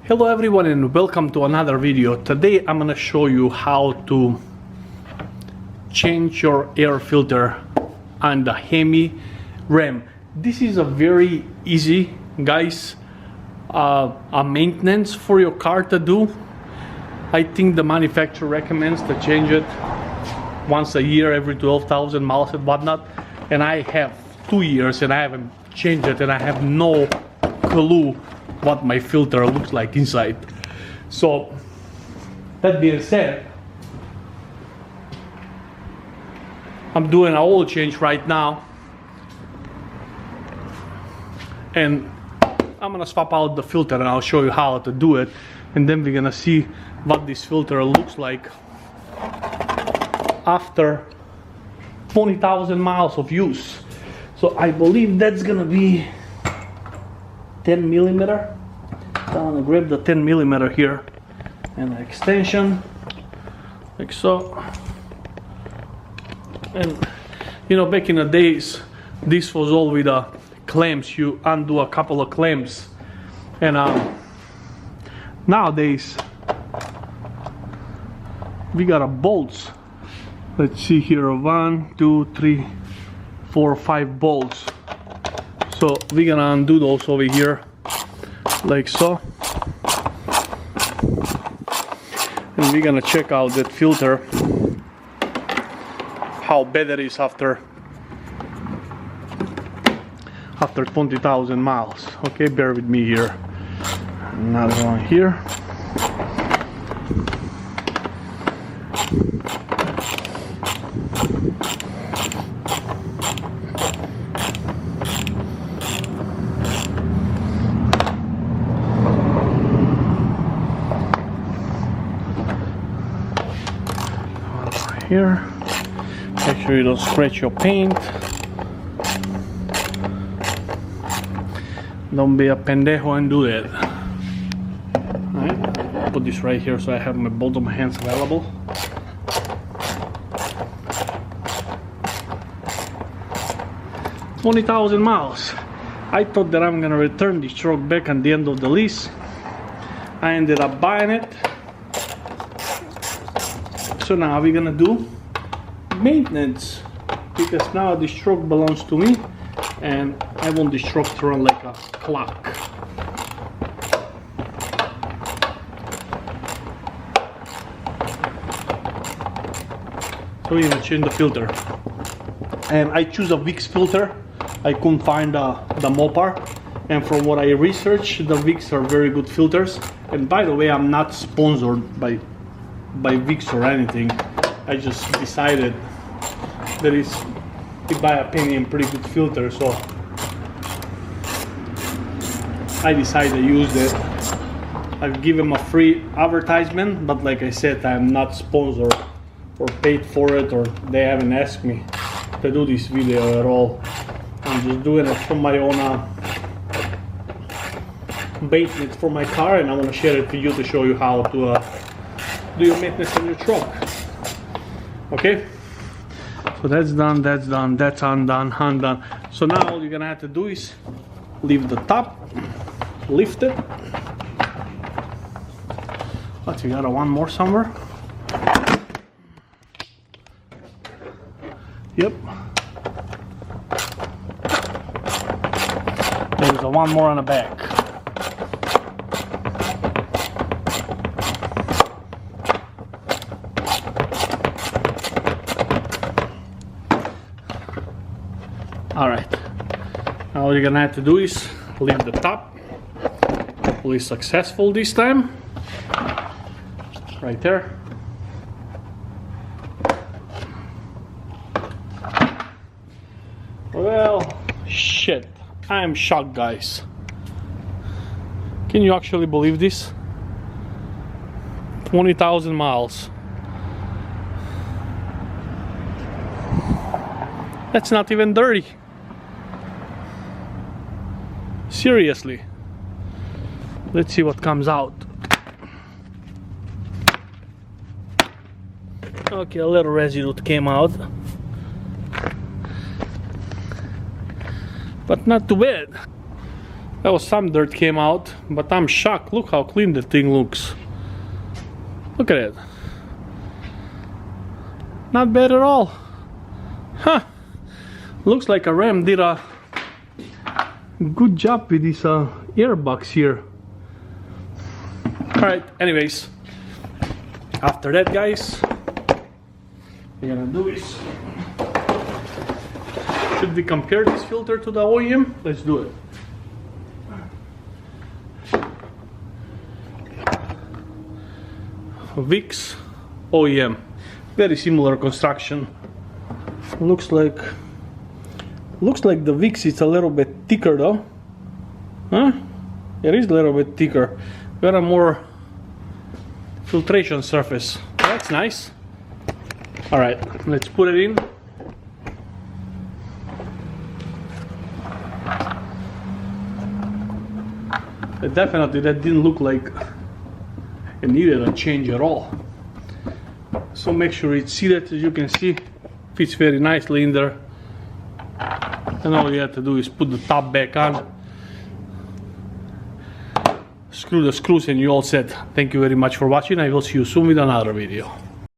Hello everyone and welcome to another video. Today I'm gonna show you how to change your air filter on the Hemi RAM. This is a very easy, guys, a maintenance for your car to do. I think the manufacturer recommends to change it once a year, every 12,000 miles and whatnot. And I have 2 years and I haven't changed it and I have no clue what my filter looks like inside. So that being said, I'm doing an oil change right now and I'm gonna swap out the filter and I'll show you how to do it, and then we're gonna see what this filter looks like after 20,000 miles of use. So I believe that's gonna be 10 millimeter. So I'm gonna grab the 10 millimeter here and the extension like so. And you know, back in the days this was all with clamps. You undo a couple of clamps, and nowadays we got a bolts. Let's see here, 1 2 3 4 5 bolts. So we're gonna undo those over here like so, and we're gonna check out that filter, how bad it is after 20,000 miles. Okay, bear with me here. Another one here. Here, make sure you don't scratch your paint. Don't be a pendejo and do that. Alright, put this right here so I have my both of my hands available. $20,000 miles. I thought that I'm gonna return this truck back at the end of the lease. I ended up buying it. So now we're gonna do maintenance, because now this truck belongs to me and I want this truck to run like a clock. So we're gonna change the filter, and I choose a WIX filter. I couldn't find the Mopar, and from what I researched, the WIX are very good filters. And by the way, I'm not sponsored by WIX or anything. I just decided that it's, in my opinion, pretty good filter, so I decided to use it. I've given them a free advertisement, but like I said, I'm not sponsored or paid for it, or they haven't asked me to do this video at all. I'm just doing it from my own maintenance for my car, and I want to share it with you to show you how to do your maintenance on your truck. Okay, so that's done, that's done, that's undone, undone. So now all you're gonna have to do is leave the top, lift it. But we got one more somewhere. Yep. There's one more on the back. All right, now all you're gonna have to do is leave the top. Hopefully successful this time. Right there. Well, shit, I am shocked, guys. Can you actually believe this? 20,000 miles. That's not even dirty. Seriously. Let's see what comes out. Okay, a little residue came out. but not too bad. That was some dirt came out, but I'm shocked. Look how clean the thing looks. Look at it. Not bad at all. Huh. Looks like a ram did a good job with this airbox here. Alright, anyways. After that, guys, we're gonna do is, should we compare this filter to the OEM? Let's do it. WIX OEM, very similar construction. Looks like the WIX is a little bit thicker though. Huh? It is a little bit thicker. Got a more filtration surface. That's nice. All right, let's put it in. Definitely that didn't look like it needed a change at all. So make sure it's seated. As you can see, fits very nicely in there. And all you have to do is put the top back on, screw the screws, and you're all set. Thank you very much for watching. I will see you soon with another video.